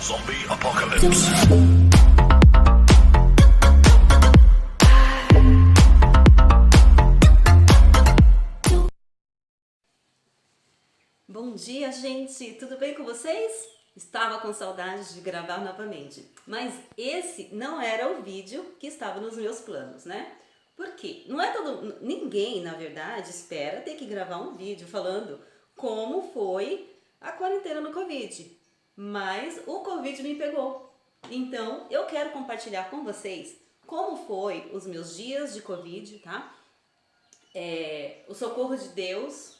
Zombie Apocalypse. Bom dia, gente! Tudo bem com vocês? Estava com saudade de gravar novamente, mas esse não era o vídeo que estava nos meus planos, né? Por quê? Ninguém, na verdade, espera ter que gravar um vídeo falando como foi a quarentena no Covid, mas o Covid me pegou. Então, eu quero compartilhar com vocês como foi os meus dias de Covid, tá? O socorro de Deus,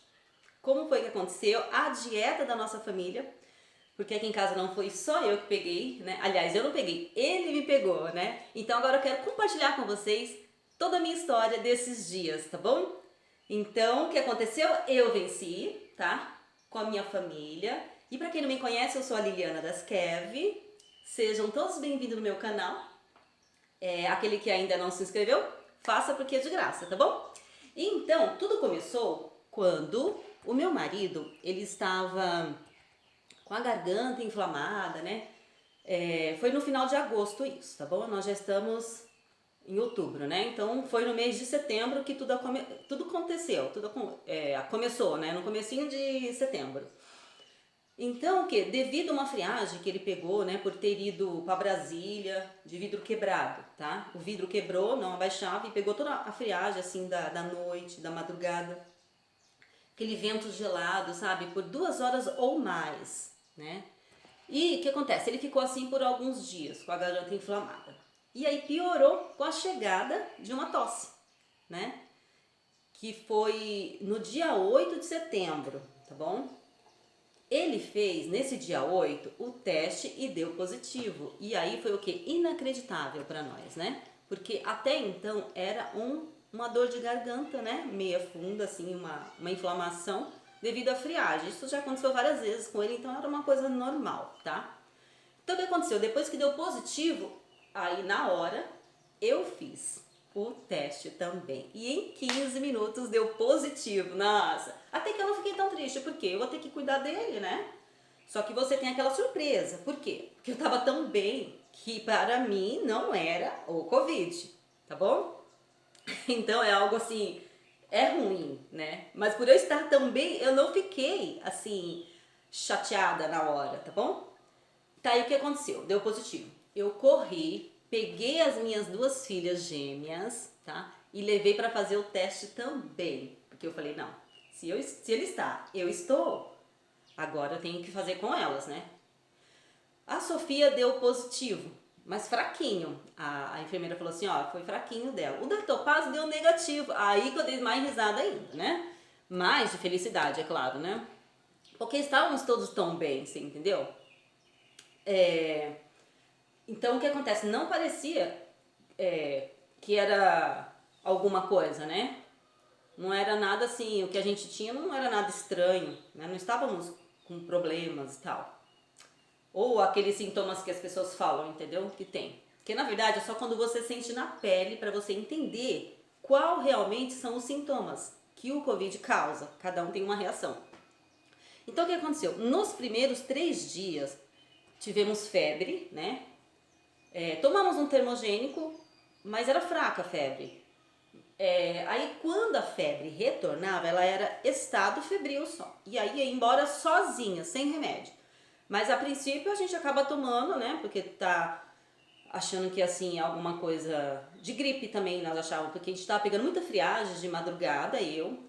como foi que aconteceu, a dieta da nossa família, porque aqui em casa não foi só eu que peguei, né? Aliás, eu não peguei, ele me pegou, né? Então agora eu quero compartilhar com vocês toda a minha história desses dias, tá bom? Então, o que aconteceu? Eu venci, tá? Com a minha família. E pra quem não me conhece, eu sou a Liliana das Kev. Sejam todos bem-vindos no meu canal. Aquele que ainda não se inscreveu, faça porque é de graça, tá bom? Então, tudo começou quando o meu marido, ele estava com a garganta inflamada, né? Foi no final de agosto isso, tá bom? Nós já estamos em outubro, né? Então foi no mês de setembro que tudo aconteceu, começou, né? No comecinho de setembro. Então o que? Devido a uma friagem que ele pegou, né? Por ter ido para Brasília de vidro quebrado, tá? O vidro quebrou, não abaixava e pegou toda a friagem assim da noite, da madrugada. Aquele vento gelado, sabe? Por 2 horas ou mais, né? E o que acontece? Ele ficou assim por alguns dias, com a garganta inflamada. E aí piorou com a chegada de uma tosse, né? Que foi no dia 8 de setembro, tá bom? Ele fez, nesse dia 8, o teste e deu positivo. E aí foi o que? Inacreditável para nós, né? Porque até então era uma dor de garganta, né? Meia funda, assim, uma inflamação devido à friagem. Isso já aconteceu várias vezes com ele, então era uma coisa normal, tá? Então o que aconteceu? Depois que deu positivo, aí na hora eu fiz o teste também. E em 15 minutos deu positivo. Nossa, até que eu não fiquei tão triste, porque eu vou ter que cuidar dele, né? Só que você tem aquela surpresa. Por quê? Porque eu tava tão bem que para mim não era o Covid, tá bom? Então é algo assim, é ruim, né? Mas por eu estar tão bem, eu não fiquei assim chateada na hora, tá bom? Tá, aí o que aconteceu? Deu positivo. Eu corri, peguei as minhas 2 filhas gêmeas, tá? E levei para fazer o teste também. Porque eu falei, não, se ele está, eu estou, agora eu tenho que fazer com elas, né? A Sofia deu positivo, mas fraquinho. A enfermeira falou assim, ó, foi fraquinho dela. O da Topaz deu negativo. Aí que eu dei mais risada ainda, né? Mais de felicidade, é claro, né? Porque estávamos todos tão bem, você entendeu? Então o que acontece? Não parecia que era alguma coisa, né? Não era nada assim, o que a gente tinha não era nada estranho, né? Não estávamos com problemas e tal. Ou aqueles sintomas que as pessoas falam, entendeu? Que tem. Porque na verdade é só quando você sente na pele para você entender qual realmente são os sintomas que o Covid causa. Cada um tem uma reação. Então o que aconteceu? Nos primeiros 3 dias tivemos febre, né? Tomamos um termogênico, mas era fraca a febre. Aí quando a febre retornava, ela era estado febril só. E aí ia embora sozinha, sem remédio. Mas a princípio a gente acaba tomando, né? Porque tá achando que assim, é alguma coisa de gripe também, nós achávamos. Porque a gente tava pegando muita friagem de madrugada,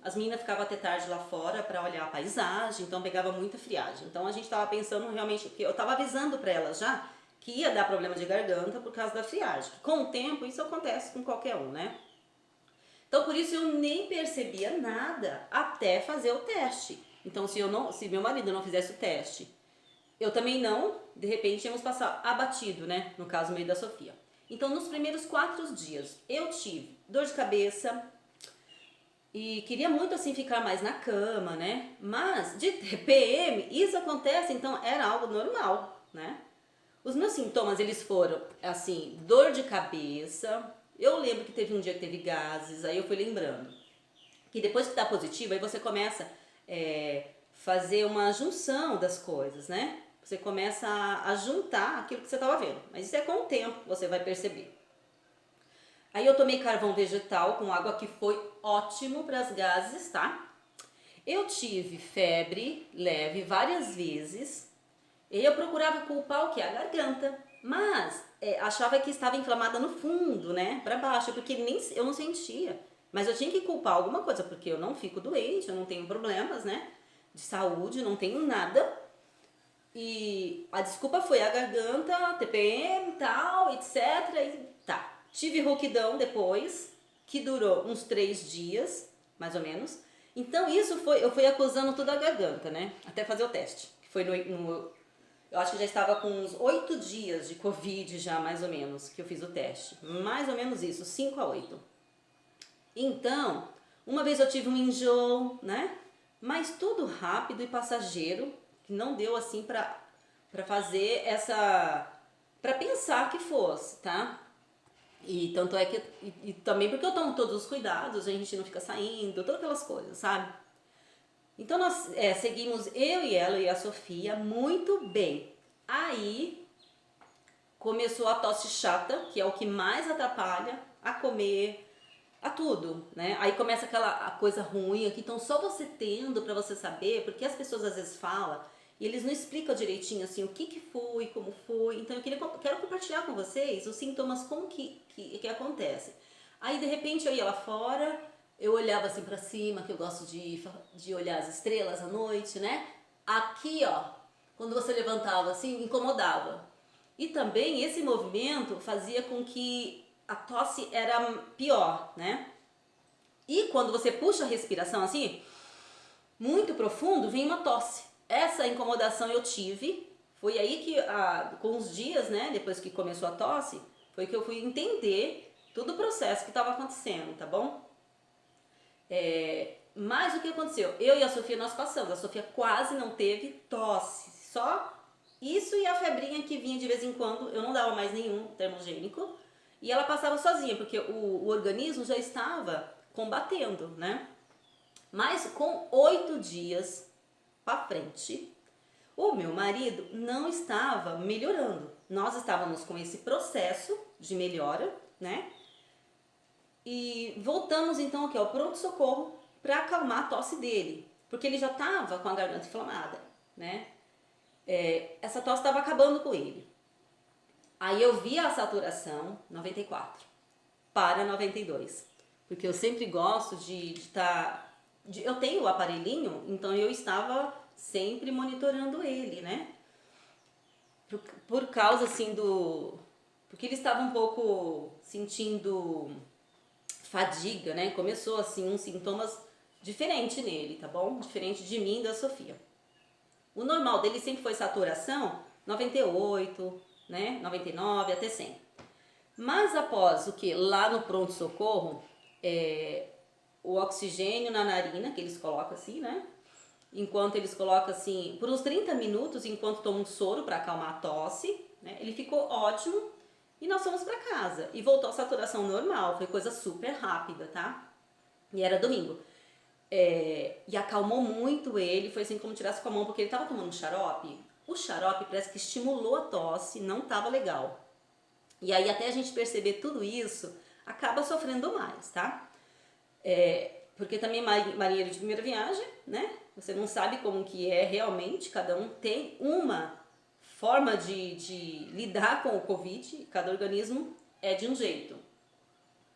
as meninas ficavam até tarde lá fora para olhar a paisagem, então pegava muita friagem. Então a gente tava pensando realmente, que eu tava avisando para elas já que ia dar problema de garganta por causa da friagem. Com o tempo isso acontece com qualquer um, né? Então por isso eu nem percebia nada até fazer o teste. Então se meu marido não fizesse o teste, eu também não, de repente íamos passar abatido, né? No caso meio da Sofia. Então nos primeiros 4 dias eu tive dor de cabeça e queria muito assim ficar mais na cama, né? Mas de TPM isso acontece, então era algo normal, né? Os meus sintomas, eles foram, assim, dor de cabeça. Eu lembro que teve um dia que teve gases, aí eu fui lembrando. Que depois que tá positivo, aí você começa fazer uma junção das coisas, né? Você começa a juntar aquilo que você estava vendo. Mas isso é com o tempo que você vai perceber. Aí eu tomei carvão vegetal com água, que foi ótimo para as gases, tá? Eu tive febre leve várias vezes. E eu procurava culpar o que? A garganta. Mas achava que estava inflamada no fundo, né? Para baixo, porque nem eu não sentia. Mas eu tinha que culpar alguma coisa, porque eu não fico doente, eu não tenho problemas, né? De saúde, não tenho nada. E a desculpa foi a garganta, TPM, tal, etc. E tá. Tive rouquidão depois, que durou uns 3 dias, mais ou menos. Então isso foi, eu fui acusando toda a garganta, né? Até fazer o teste. Que foi eu acho que já estava com uns 8 dias de Covid já, mais ou menos, que eu fiz o teste. Mais ou menos isso, 5 a 8. Então, uma vez eu tive um enjoo, né? Mas tudo rápido e passageiro, que não deu assim pra fazer pra pensar que fosse, tá? E tanto é que, e também porque eu tomo todos os cuidados, a gente não fica saindo, todas aquelas coisas, sabe? Então nós seguimos, eu e ela e a Sofia, muito bem. Aí começou a tosse chata, que é o que mais atrapalha a comer, a tudo, né? Aí começa a coisa ruim aqui, então só você tendo pra você saber, porque as pessoas às vezes falam e eles não explicam direitinho assim o que foi, como foi. Então eu quero compartilhar com vocês os sintomas, como que acontece. Aí de repente eu ia lá fora, eu olhava assim pra cima, que eu gosto de olhar as estrelas à noite, né? Aqui, ó, quando você levantava assim, incomodava. E também esse movimento fazia com que a tosse era pior, né? E quando você puxa a respiração assim, muito profundo, vem uma tosse. Essa incomodação eu tive. Foi aí que, com os dias, né, depois que começou a tosse, foi que eu fui entender todo o processo que estava acontecendo, tá bom? Mas o que aconteceu? Eu e a Sofia nós passamos. A Sofia quase não teve tosse. Só isso e a febrinha que vinha de vez em quando. Eu não dava mais nenhum termogênico. E ela passava sozinha, porque o organismo já estava combatendo, né? Mas com 8 dias para frente, o meu marido não estava melhorando. Nós estávamos com esse processo de melhora, né? E voltamos então aqui ao pronto-socorro para acalmar a tosse dele, porque ele já estava com a garganta inflamada, né? Essa tosse estava acabando com ele. Aí eu vi a saturação 94 para 92, porque eu sempre gosto de estar... eu tenho o aparelhinho, então eu estava sempre monitorando ele, né? Por causa assim porque ele estava um pouco sentindo fadiga, né? Começou assim uns sintomas diferentes nele, tá bom? Diferente de mim e da Sofia. O normal dele sempre foi saturação 98, né? 99 até 100. Mas após o que? Lá no pronto-socorro, o oxigênio na narina, que eles colocam assim, né? Enquanto eles colocam assim, por uns 30 minutos, enquanto toma um soro para acalmar a tosse, né? Ele ficou ótimo e nós fomos para casa. E voltou a saturação normal, foi coisa super rápida, tá? E era domingo. E acalmou muito ele, foi assim como tirasse com a mão, porque ele tava tomando xarope. O xarope parece que estimulou a tosse, não tava legal. E aí até a gente perceber tudo isso, acaba sofrendo mais, tá? Porque também marinheiro de primeira viagem, né? Você não sabe como que é realmente, cada um tem uma forma de lidar com o Covid, cada organismo é de um jeito.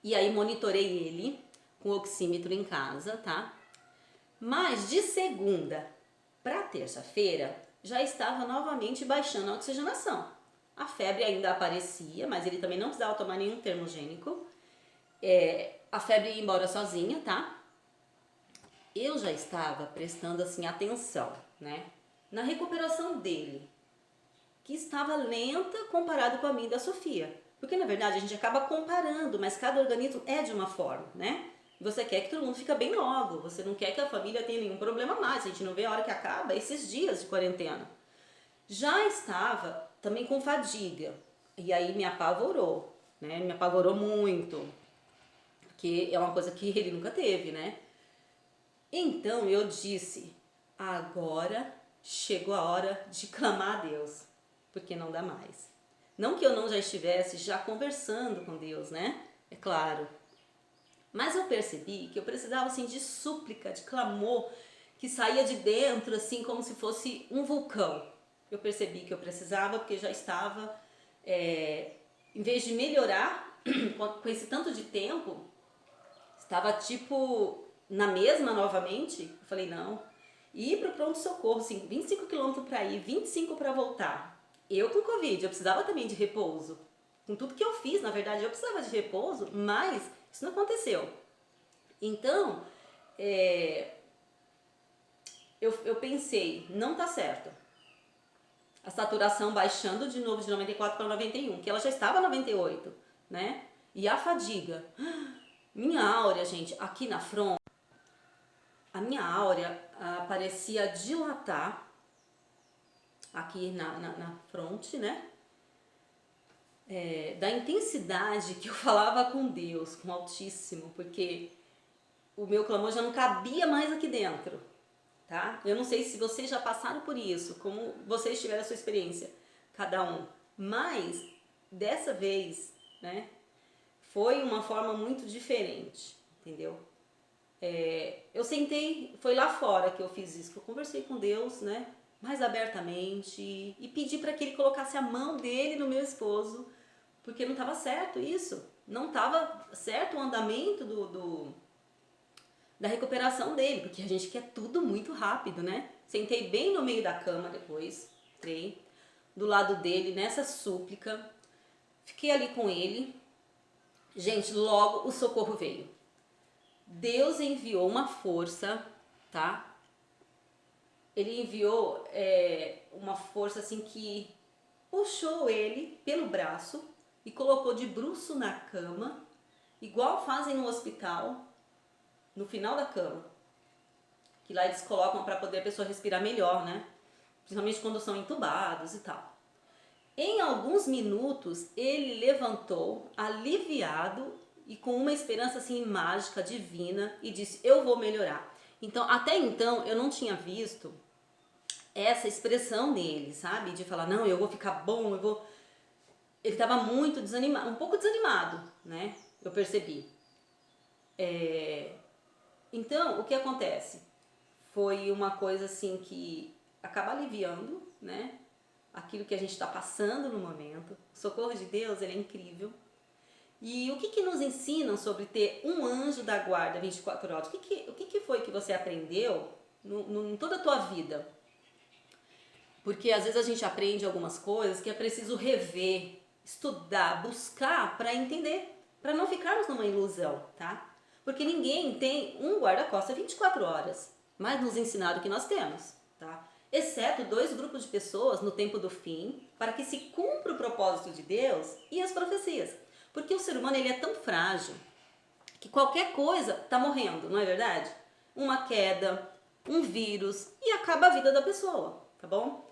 E aí monitorei ele com oxímetro em casa, tá? Mas de segunda para terça-feira já estava novamente baixando a oxigenação. A febre ainda aparecia, mas ele também não precisava tomar nenhum termogênico. A febre ia embora sozinha, tá? Eu já estava prestando assim atenção, né? Na recuperação dele, que estava lenta comparado com a minha e da Sofia. Porque na verdade a gente acaba comparando, mas cada organismo é de uma forma, né? Você quer que todo mundo fique bem logo, você não quer que a família tenha nenhum problema mais, a gente não vê a hora que acaba esses dias de quarentena. Já estava também com fadiga, e aí me apavorou, né? Me apavorou muito, porque é uma coisa que ele nunca teve, né? Então eu disse, agora chegou a hora de clamar a Deus, porque não dá mais. Não que eu não já estivesse já conversando com Deus, né? É claro. Mas eu percebi que eu precisava assim de súplica, de clamor, que saía de dentro assim como se fosse um vulcão. Eu percebi que eu precisava porque já estava, em vez de melhorar com esse tanto de tempo, estava tipo na mesma novamente. Eu falei, não, ir para o pronto-socorro, assim, 25 quilômetros para ir, 25 para voltar. Eu com Covid, eu precisava também de repouso. Com tudo que eu fiz, na verdade, eu precisava de repouso, mas isso não aconteceu. Então, eu pensei, não tá certo. A saturação baixando de novo de 94 para 91, que ela já estava 98, né? E a fadiga. Minha áurea, gente, aqui na fronte, a minha áurea parecia dilatar aqui na fronte, né? Da intensidade que eu falava com Deus, com o Altíssimo, porque o meu clamor já não cabia mais aqui dentro, tá? Eu não sei se vocês já passaram por isso, como vocês tiveram a sua experiência, cada um. Mas, dessa vez, né, foi uma forma muito diferente, entendeu? Eu sentei, foi lá fora que eu fiz isso, que eu conversei com Deus, né, mais abertamente, e pedi para que Ele colocasse a mão dele no meu esposo, porque não estava certo isso, não estava certo o andamento da recuperação dele, porque a gente quer tudo muito rápido, né? Sentei bem no meio da cama depois, entrei do lado dele nessa súplica, fiquei ali com ele. Gente, logo o socorro veio. Deus enviou uma força, tá? Ele enviou uma força assim que puxou ele pelo braço e colocou de bruço na cama, igual fazem no hospital, no final da cama, que lá eles colocam para poder a pessoa respirar melhor, né? Principalmente quando são entubados e tal. Em alguns minutos ele levantou, aliviado e com uma esperança assim mágica, divina, e disse: eu vou melhorar. Então, até então eu não tinha visto essa expressão dele, sabe? De falar, não, eu vou ficar bom, eu vou... Ele estava muito desanimado, um pouco desanimado, né? Eu percebi. Então, o que acontece? Foi uma coisa assim que acaba aliviando, né? Aquilo que a gente está passando no momento. O socorro de Deus, ele é incrível. E o que nos ensinam sobre ter um anjo da guarda 24 horas? O que foi que você aprendeu em toda a tua vida? Porque às vezes a gente aprende algumas coisas que é preciso rever, estudar, buscar para entender, para não ficarmos numa ilusão, tá? Porque ninguém tem um guarda-costas 24 horas, mas nos ensinaram que nós temos, tá? Exceto 2 grupos de pessoas no tempo do fim, para que se cumpra o propósito de Deus e as profecias. Porque o ser humano ele é tão frágil que qualquer coisa está morrendo, não é verdade? Uma queda, um vírus e acaba a vida da pessoa, tá bom?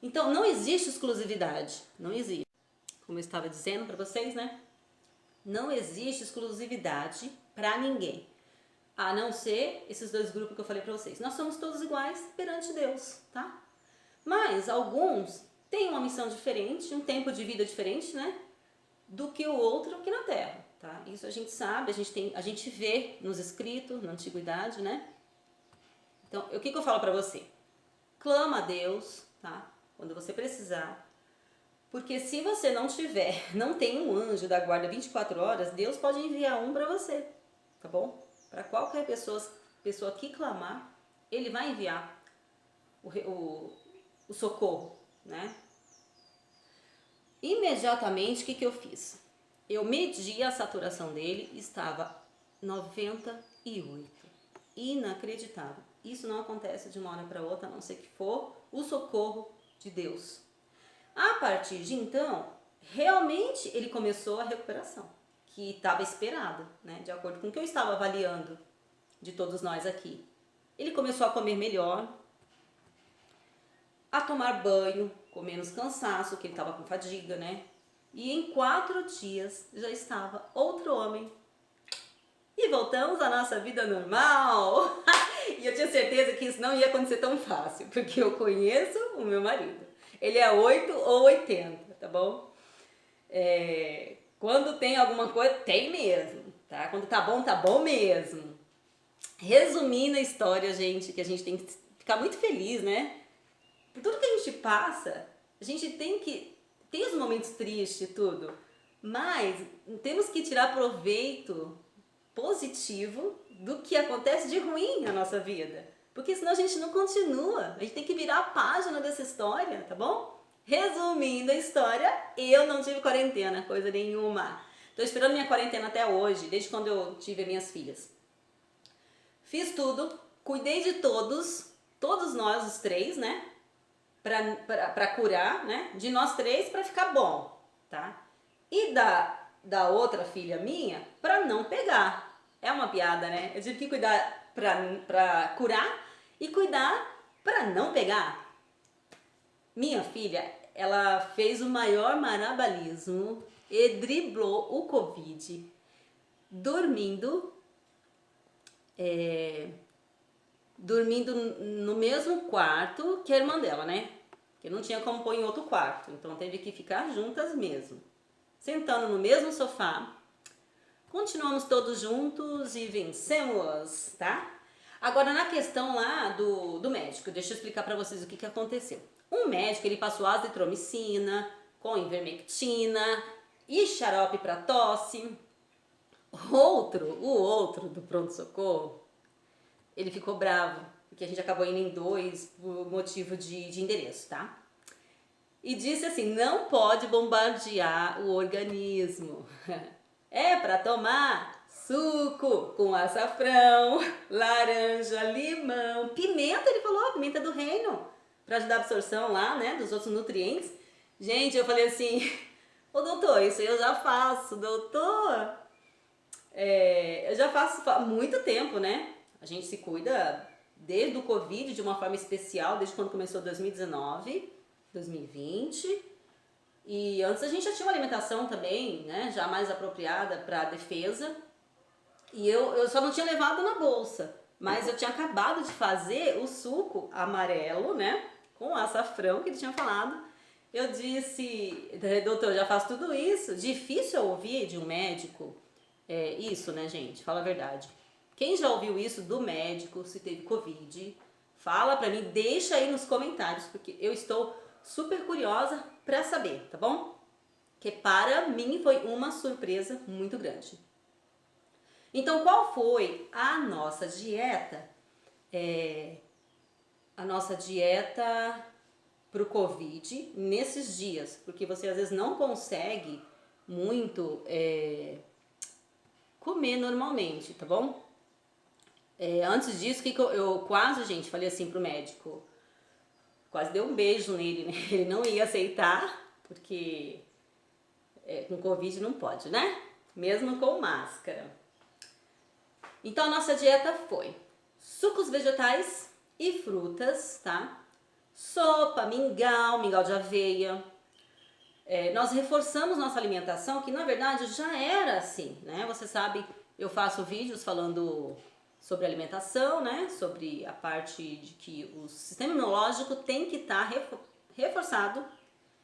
Então não existe exclusividade, não existe. Como eu estava dizendo para vocês, né? Não existe exclusividade para ninguém, a não ser esses 2 grupos que eu falei para vocês. Nós somos todos iguais perante Deus, tá? Mas alguns têm uma missão diferente, um tempo de vida diferente, né? Do que o outro aqui na Terra, tá? Isso a gente sabe, a gente vê nos escritos, na antiguidade, né? Então, o que eu falo para você? Clama a Deus, tá? Quando você precisar. Porque se você não tiver, não tem um anjo da guarda 24 horas, Deus pode enviar um para você, tá bom? Para qualquer pessoa que clamar, Ele vai enviar o socorro, né? Imediatamente, o que eu fiz? Eu medi a saturação dele, estava 98. Inacreditável. Isso não acontece de uma hora para outra, a não ser que for o socorro de Deus. A partir de então, realmente ele começou a recuperação, que estava esperada, né? De acordo com o que eu estava avaliando de todos nós aqui. Ele começou a comer melhor, a tomar banho, com menos cansaço, que ele estava com fadiga, né? E em 4 dias já estava outro homem. E voltamos à nossa vida normal. E eu tinha certeza que isso não ia acontecer tão fácil, porque eu conheço o meu marido. Ele é 8 ou 80, tá bom? Quando tem alguma coisa, tem mesmo, tá? Quando tá bom mesmo. Resumindo a história, gente, que a gente tem que ficar muito feliz, né? Por tudo que a gente passa, a gente tem que... Tem os momentos tristes e tudo, mas temos que tirar proveito positivo do que acontece de ruim na nossa vida. Porque senão a gente não continua. A gente tem que virar a página dessa história, tá bom? Resumindo a história, eu não tive quarentena, coisa nenhuma. Tô esperando minha quarentena até hoje, desde quando eu tive minhas filhas. Fiz tudo, cuidei de todos nós, os três, né? Pra curar, né? De nós três pra ficar bom, tá? E da outra filha minha, pra não pegar. É uma piada, né? Eu tive que cuidar pra curar e cuidar pra não pegar. Minha filha, ela fez o maior marabalismo e driblou o Covid dormindo no mesmo quarto que a irmã dela, né? Que não tinha como pôr em outro quarto, então teve que ficar juntas mesmo. Sentando no mesmo sofá, continuamos todos juntos e vencemos, tá? Agora na questão lá do médico, deixa eu explicar pra vocês o que aconteceu. Um médico, ele passou azitromicina, com ivermectina e xarope pra tosse. O outro do pronto-socorro, ele ficou bravo, porque a gente acabou indo em 2 por motivo de endereço, tá? E disse assim, não pode bombardear o organismo. É para tomar suco com açafrão, laranja, limão, pimenta, ele falou, pimenta do reino, para ajudar a absorção lá, né, dos outros nutrientes. Gente, eu falei assim, ô doutor, isso eu já faço, doutor. Eu já faço há muito tempo, né? A gente se cuida desde o Covid de uma forma especial, desde quando começou 2019, 2020. E antes a gente já tinha uma alimentação também, né? Já mais apropriada para defesa. E eu só não tinha levado na bolsa. Mas eu tinha acabado de fazer o suco amarelo, né? Com açafrão que ele tinha falado. Eu disse, doutor, eu já faço tudo isso. Difícil eu ouvir de um médico isso, né, gente? Fala a verdade. Quem já ouviu isso do médico, se teve Covid, fala pra mim, deixa aí nos comentários, porque eu estou super curiosa pra saber, tá bom? Que para mim foi uma surpresa muito grande. Então, qual foi a nossa dieta? A nossa dieta pro Covid nesses dias, porque você às vezes não consegue muito comer normalmente, tá bom? Antes disso, que eu quase, gente, falei assim pro médico, quase dei um beijo nele, né? Ele não ia aceitar, porque com Covid não pode, né? Mesmo com máscara. Então a nossa dieta foi sucos vegetais e frutas, tá? Sopa, mingau de aveia. Nós reforçamos nossa alimentação, que na verdade já era assim, né? Você sabe, eu faço vídeos falando sobre alimentação, né? Sobre a parte de que o sistema imunológico tem que estar reforçado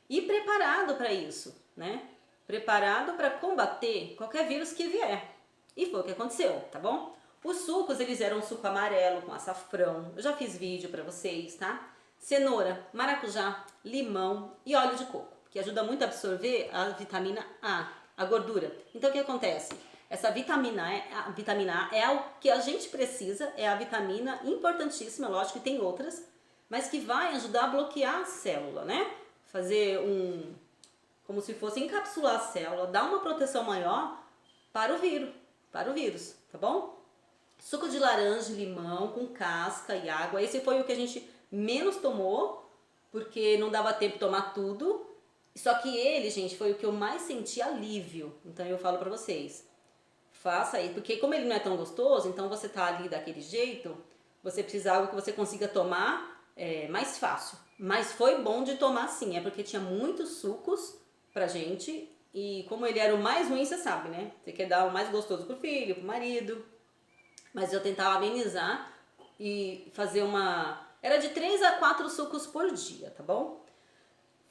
e preparado para isso, né? Preparado para combater qualquer vírus que vier. E foi o que aconteceu, tá bom? Os sucos, eles eram suco amarelo com açafrão. Eu já fiz vídeo para vocês, tá? Cenoura, maracujá, limão e óleo de coco, que ajuda muito a absorver a vitamina A, a gordura. Então o que acontece? Essa vitamina A é o que a gente precisa, é a vitamina importantíssima, lógico que tem outras, mas que vai ajudar a bloquear a célula, né? Fazer como se fosse encapsular a célula, dar uma proteção maior para o vírus, tá bom? Suco de laranja e limão com casca e água, esse foi o que a gente menos tomou, porque não dava tempo de tomar tudo, só que ele, gente, foi o que eu mais senti alívio, então eu falo pra vocês. Faça aí, porque como ele não é tão gostoso, então você tá ali daquele jeito, você precisa de algo que você consiga tomar mais fácil. Mas foi bom de tomar sim, porque tinha muitos sucos pra gente, e como ele era o mais ruim, você sabe, né? Você quer dar o mais gostoso pro filho, pro marido, mas eu tentava amenizar e fazer uma... Era de 3 a 4 sucos por dia, tá bom?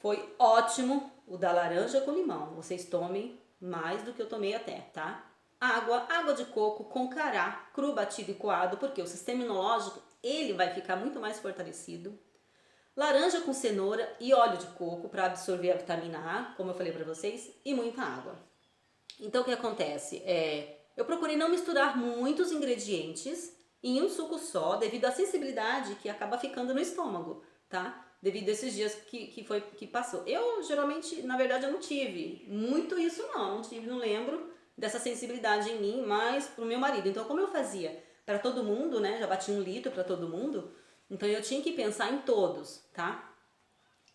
Foi ótimo o da laranja com limão. Vocês tomem mais do que eu tomei até, tá? Água de coco com cará, cru, batido e coado, porque o sistema imunológico, ele vai ficar muito mais fortalecido. Laranja com cenoura e óleo de coco para absorver a vitamina A, como eu falei para vocês, e muita água. Então o que acontece? Eu procurei não misturar muitos ingredientes em um suco só, devido à sensibilidade que acaba ficando no estômago, tá? Devido a esses dias que passou. Eu geralmente, na verdade, eu não tive muito isso não tive, não lembro dessa sensibilidade em mim, mas pro meu marido. Então como eu fazia para todo mundo, né? Já bati 1 litro para todo mundo, então eu tinha que pensar em todos, tá?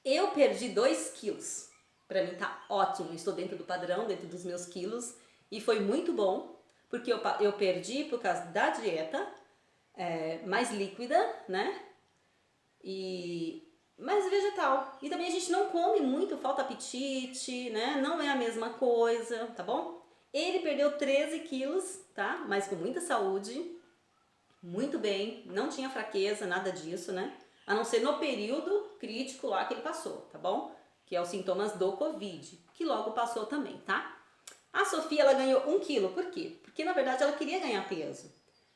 Eu perdi 2 quilos. Pra mim tá ótimo, estou dentro do padrão, dentro dos meus quilos. E foi muito bom, porque eu perdi por causa da dieta, mais líquida, né? E mais vegetal. E também a gente não come muito, falta apetite, né? Não é a mesma coisa, tá bom? Ele perdeu 13 quilos, tá? Mas com muita saúde, muito bem, não tinha fraqueza, nada disso, né? A não ser no período crítico lá que ele passou, tá bom? Que é os sintomas do Covid, que logo passou também, tá? A Sofia, ela ganhou 1 quilo, por quê? Porque na verdade ela queria ganhar peso.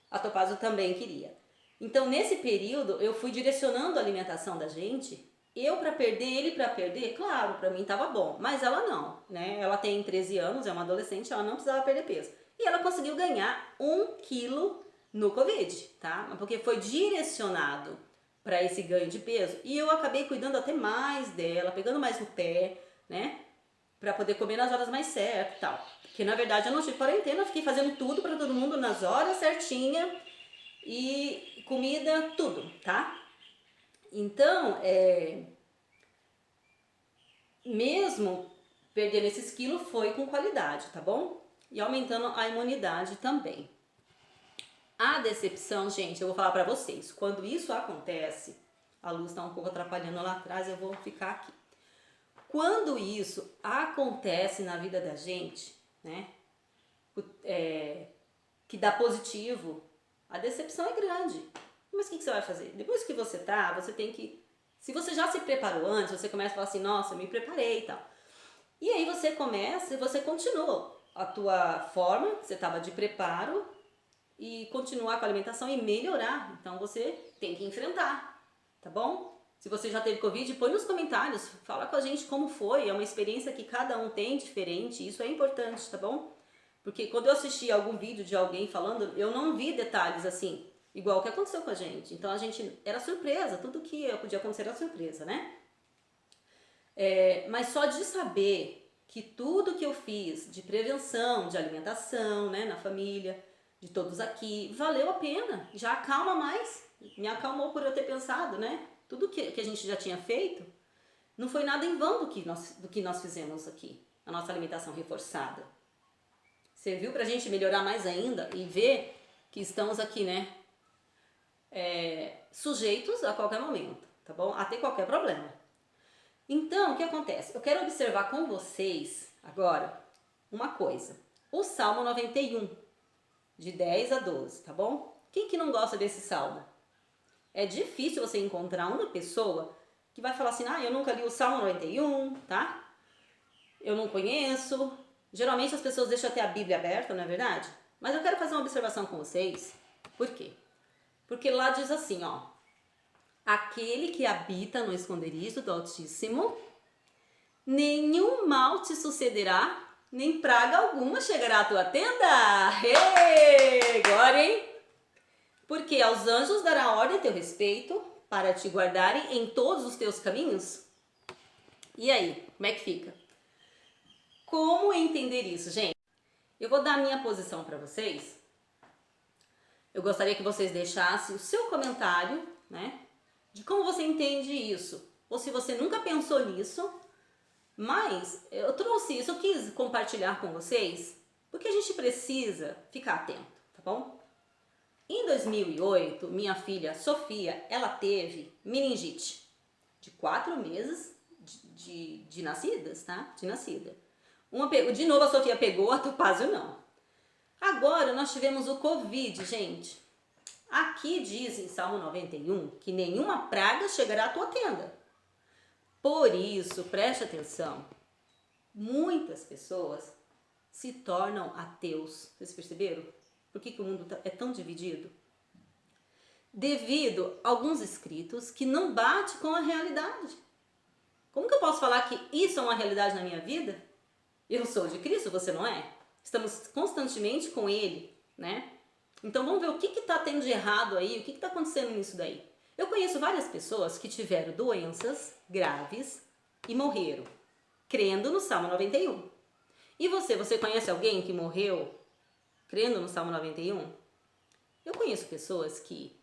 A Topázio também queria. Então nesse período eu fui direcionando a alimentação da gente. Eu para perder, ele para perder, claro, para mim tava bom, mas ela não, né? Ela tem 13 anos, é uma adolescente, ela não precisava perder peso. E ela conseguiu ganhar 1 quilo no Covid, tá? Porque foi direcionado para esse ganho de peso e eu acabei cuidando até mais dela, pegando mais no pé, né? Para poder comer nas horas mais certas e tal. Porque na verdade eu não tive quarentena, eu fiquei fazendo tudo para todo mundo nas horas certinha e comida, tudo, tá? Então, mesmo perdendo esses quilos foi com qualidade, tá bom? E aumentando a imunidade também. A decepção, gente, eu vou falar pra vocês, quando isso acontece, a luz tá um pouco atrapalhando lá atrás, eu vou ficar aqui. Quando isso acontece na vida da gente, né, que dá positivo, a decepção é grande. Mas o que você vai fazer? Depois que você tem que... Se você já se preparou antes, você começa a falar assim, nossa, eu me preparei e tal. E aí você começa e você continua a tua forma, que você estava de preparo, e continuar com a alimentação e melhorar. Então você tem que enfrentar, tá bom? Se você já teve Covid, põe nos comentários, fala com a gente como foi, é uma experiência que cada um tem diferente, isso é importante, tá bom? Porque quando eu assisti algum vídeo de alguém falando, eu não vi detalhes assim, igual o que aconteceu com a gente. Então a gente, era surpresa, tudo que podia acontecer era surpresa, né? Mas só de saber que tudo que eu fiz de prevenção, de alimentação, né, na família, de todos aqui, valeu a pena, já acalma mais, me acalmou por eu ter pensado, né? Tudo que a gente já tinha feito, não foi nada em vão do que nós fizemos aqui, a nossa alimentação reforçada. Serviu pra gente melhorar mais ainda e ver que estamos aqui, né, sujeitos a qualquer momento, tá bom? A ter qualquer problema. Então, o que acontece? Eu quero observar com vocês agora uma coisa. O Salmo 91, de 10 a 12, tá bom? Quem que não gosta desse salmo? É difícil você encontrar uma pessoa que vai falar assim, eu nunca li o Salmo 91, tá? Eu não conheço. Geralmente as pessoas deixam até a Bíblia aberta, não é verdade? Mas eu quero fazer uma observação com vocês. Por quê? Porque lá diz assim, ó. Aquele que habita no esconderijo do Altíssimo, nenhum mal te sucederá, nem praga alguma chegará à tua tenda. Hey! Glória, hein? Porque aos anjos dará ordem a teu respeito, para te guardarem em todos os teus caminhos. E aí, como é que fica? Como entender isso, gente? Eu vou dar a minha posição para vocês. Eu gostaria que vocês deixassem o seu comentário, né? De como você entende isso. Ou se você nunca pensou nisso. Mas eu trouxe isso, eu quis compartilhar com vocês, porque a gente precisa ficar atento, tá bom? Em 2008, minha filha Sofia, ela teve meningite de 4 meses de nascidas, tá? De nascida. De novo a Sofia pegou, a Topázio não. Agora nós tivemos o Covid, gente. Aqui diz em Salmo 91 que nenhuma praga chegará à tua tenda. Por isso, preste atenção, muitas pessoas se tornam ateus. Vocês perceberam? Por que o mundo é tão dividido? Devido a alguns escritos que não bate com a realidade. Como que eu posso falar que isso é uma realidade na minha vida? Eu sou de Cristo, você não é? Estamos constantemente com Ele, né? Então vamos ver o que está tendo de errado aí, o que está acontecendo nisso daí. Eu conheço várias pessoas que tiveram doenças graves e morreram, crendo no Salmo 91. E você conhece alguém que morreu crendo no Salmo 91? Eu conheço pessoas que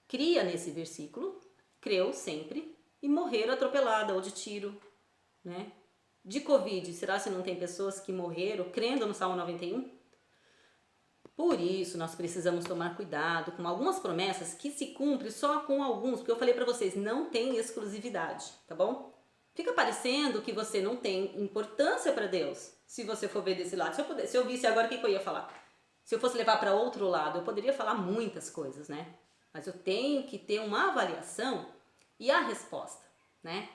cria nesse versículo, creu sempre e morreram atropelada ou de tiro, né? De Covid, será que não tem pessoas que morreram crendo no Salmo 91? Por isso, nós precisamos tomar cuidado com algumas promessas que se cumprem só com alguns, porque eu falei para vocês, não tem exclusividade, tá bom? Fica parecendo que você não tem importância para Deus, se você for ver desse lado. Se eu visse agora, o que eu ia falar? Se eu fosse levar para outro lado, eu poderia falar muitas coisas, né? Mas eu tenho que ter uma avaliação e a resposta, né?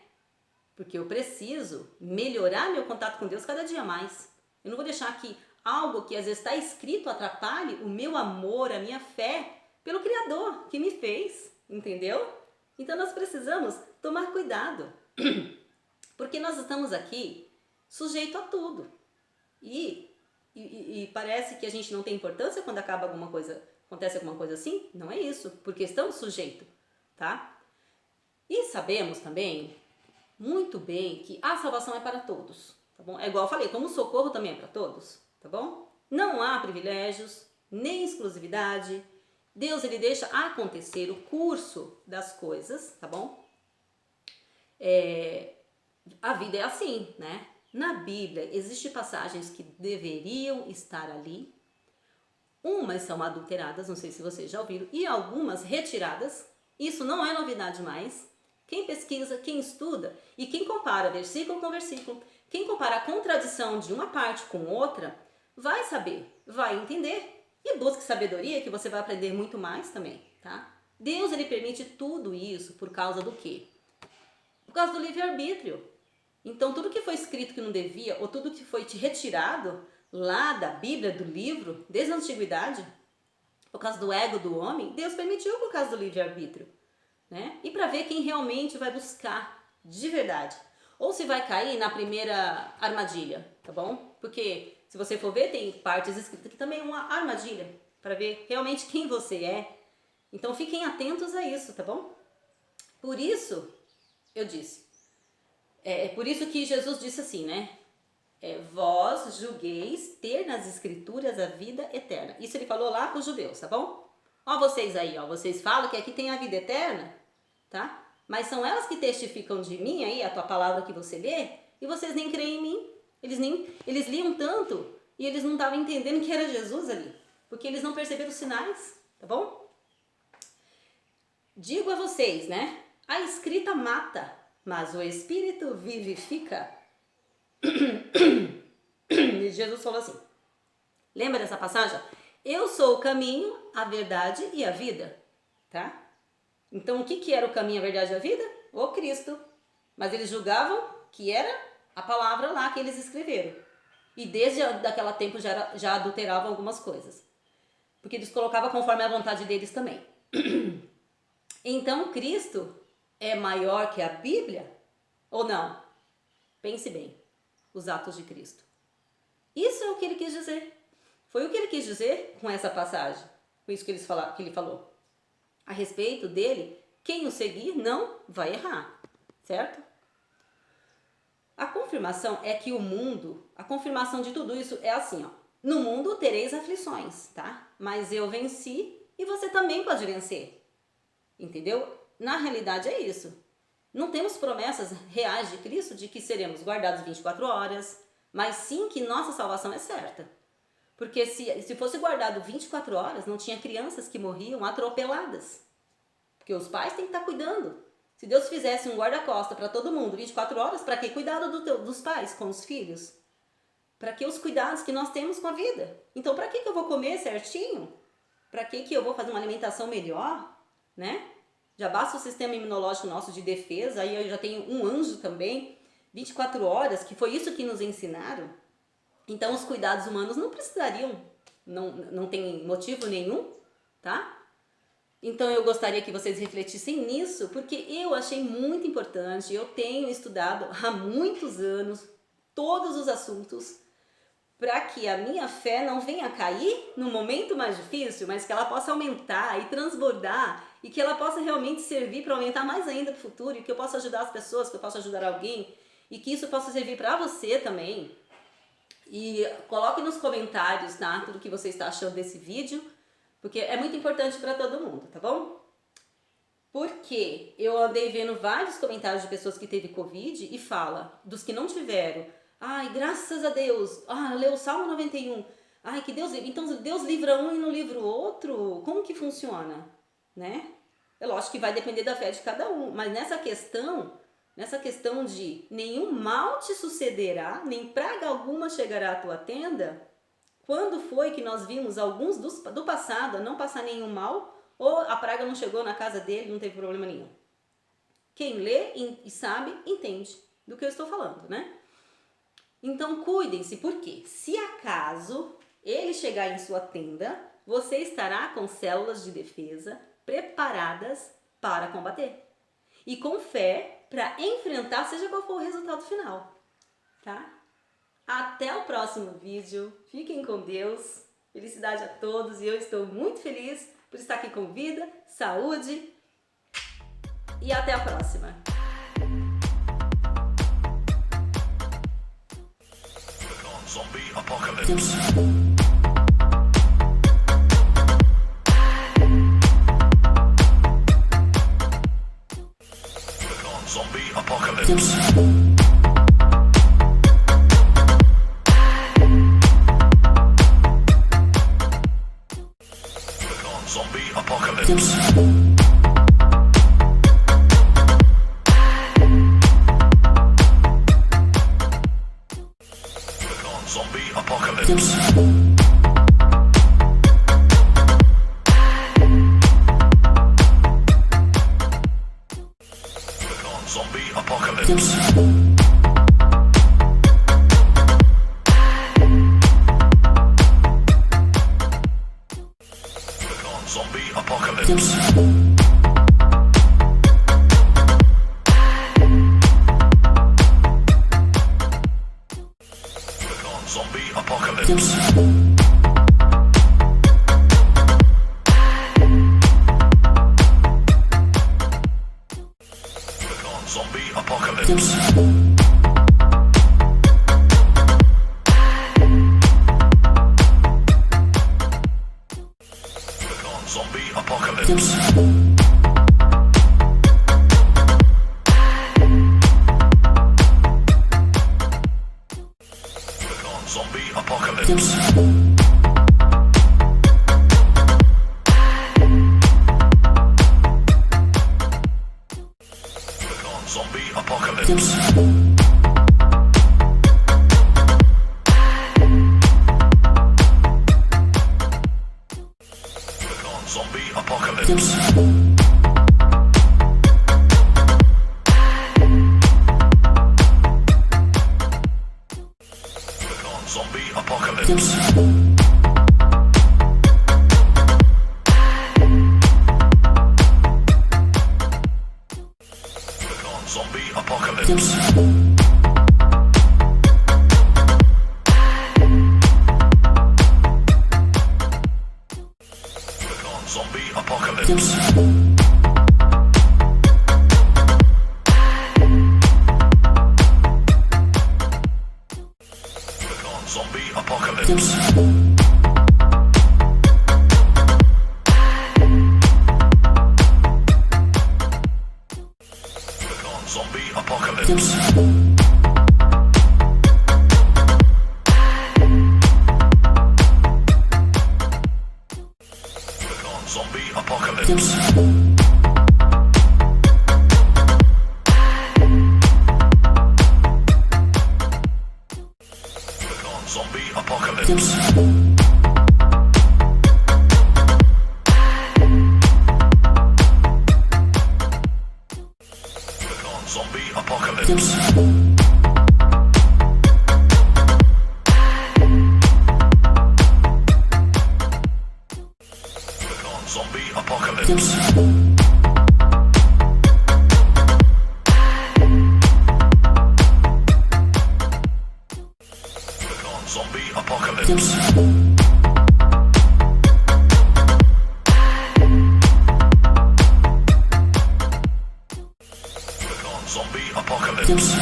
Porque eu preciso melhorar meu contato com Deus cada dia mais. Eu não vou deixar que algo que às vezes está escrito atrapalhe o meu amor, a minha fé pelo Criador que me fez, entendeu? Então nós precisamos tomar cuidado, porque nós estamos aqui sujeito a tudo. E parece que a gente não tem importância quando acaba alguma coisa, acontece alguma coisa assim. Não é isso, porque estamos sujeitos, tá? E sabemos também muito bem que a salvação é para todos, tá bom? É igual eu falei, como o socorro também é para todos, tá bom? Não há privilégios, nem exclusividade. Deus, ele deixa acontecer o curso das coisas, tá bom? A vida é assim, né? Na Bíblia, existem passagens que deveriam estar ali. Umas são adulteradas, não sei se vocês já ouviram, e algumas retiradas. Isso não é novidade mais. Quem pesquisa, quem estuda e quem compara versículo com versículo, quem compara a contradição de uma parte com outra, vai saber, vai entender. E busque sabedoria que você vai aprender muito mais também, tá? Deus, ele permite tudo isso por causa do quê? Por causa do livre-arbítrio. Então, tudo que foi escrito que não devia, ou tudo que foi te retirado lá da Bíblia, do livro, desde a antiguidade, por causa do ego do homem, Deus permitiu por causa do livre-arbítrio, né? E para ver quem realmente vai buscar de verdade. Ou se vai cair na primeira armadilha, tá bom? Porque se você for ver, tem partes escritas que também é uma armadilha, para ver realmente quem você é. Então fiquem atentos a isso, tá bom? Por isso, eu disse, por isso que Jesus disse assim, né? Vós julgueis ter nas escrituras a vida eterna. Isso ele falou lá para os judeus, tá bom? Ó vocês aí, ó, vocês falam que aqui tem a vida eterna, tá? Mas são elas que testificam de mim aí, a tua palavra que você lê, e vocês nem creem em mim. Eles liam tanto e eles não estavam entendendo que era Jesus ali, porque eles não perceberam os sinais, tá bom? Digo a vocês, né? A escrita mata, mas o Espírito vivifica. E Jesus falou assim, lembra dessa passagem? Eu sou o caminho, a verdade e a vida, tá? Então o que era o caminho, a verdade e a vida? O Cristo. Mas eles julgavam que era a palavra lá que eles escreveram. E desde daquela tempo já adulteravam algumas coisas. Porque eles colocavam conforme a vontade deles também. Então Cristo é maior que a Bíblia? Ou não? Pense bem, os atos de Cristo. Isso é o que ele quis dizer. Foi o que ele quis dizer com essa passagem. Com isso que ele falou. A respeito dele, quem o seguir não vai errar. Certo? A confirmação é que a confirmação de tudo isso é assim, ó. No mundo tereis aflições, tá? Mas eu venci e você também pode vencer. Entendeu? Na realidade é isso. Não temos promessas reais de Cristo de que seremos guardados 24 horas, mas sim que nossa salvação é certa. Porque se fosse guardado 24 horas, não tinha crianças que morriam atropeladas. Porque os pais têm que estar cuidando. Se Deus fizesse um guarda-costa para todo mundo 24 horas, para que cuidado dos pais com os filhos? Para que os cuidados que nós temos com a vida? Então, para que eu vou comer certinho? Para que eu vou fazer uma alimentação melhor, né? Já basta o sistema imunológico nosso de defesa, aí eu já tenho um anjo também, 24 horas, que foi isso que nos ensinaram. Então os cuidados humanos não precisariam, não tem motivo nenhum, tá? Então eu gostaria que vocês refletissem nisso, porque eu achei muito importante, eu tenho estudado há muitos anos todos os assuntos para que a minha fé não venha cair no momento mais difícil, mas que ela possa aumentar e transbordar e que ela possa realmente servir para aumentar mais ainda no futuro e que eu possa ajudar as pessoas, que eu possa ajudar alguém e que isso possa servir para você também. E coloque nos comentários, tá, tudo que você está achando desse vídeo, porque é muito importante para todo mundo, tá bom? Porque eu andei vendo vários comentários de pessoas que teve Covid e fala dos que não tiveram. Ai, graças a Deus. Leu o Salmo 91. Ai, que Deus livre. Então Deus livra um e não livra o outro? Como que funciona? Né? É lógico que vai depender da fé de cada um. Mas nessa questão de nenhum mal te sucederá, nem praga alguma chegará à tua tenda, quando foi que nós vimos alguns do passado a não passar nenhum mal, ou a praga não chegou na casa dele, não teve problema nenhum? Quem lê e sabe, entende do que eu estou falando, né? Então cuidem-se, porque se acaso ele chegar em sua tenda, você estará com células de defesa preparadas para combater. E com fé para enfrentar, seja qual for o resultado final, tá? Até o próximo vídeo. Fiquem com Deus. Felicidade a todos e eu estou muito feliz por estar aqui com vida, saúde e até a próxima. Zombie apocalypse. Zombie apocalypse. Zombie apocalypse. Zombie apocalypse. Zombie apocalypse. Zombie apocalypse. Zombie apocalypse. Zombie apocalypse. Zombie apocalypse. Zombie apocalypse. Zombie apocalypse. Zombie apocalypse. Zombie apocalypse. Zombie apocalypse. Zombie apocalypse. Zombie apocalypse. Zombie apocalypse. Zombie apocalypse. Zombie apocalypse. Zombie apocalypse. Click on zombie apocalypse.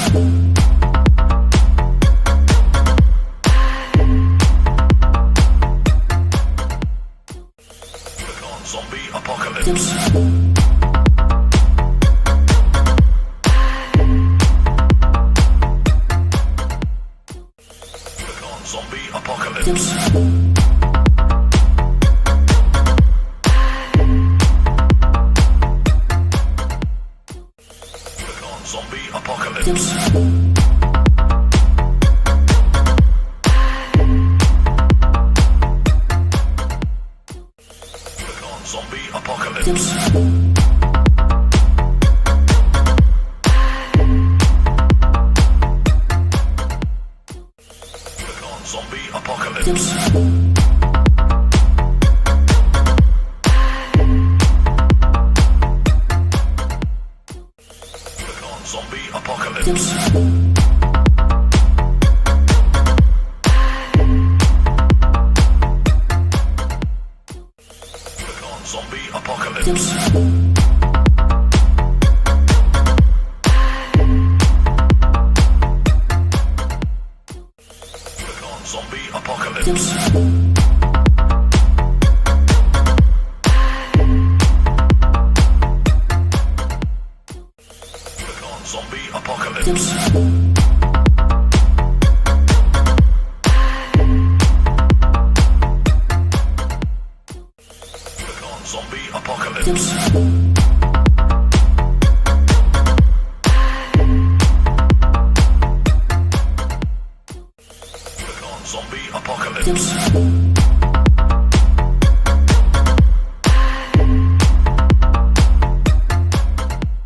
Click on zombie apocalypse. Click on zombie apocalypse. Click on zombie apocalypse. Click on zombie apocalypse. Click on zombie apocalypse. Click on zombie apocalypse. Click on zombie apocalypse. Click on zombie apocalypse. Click on zombie apocalypse. Click on zombie apocalypse. Click on zombie apocalypse.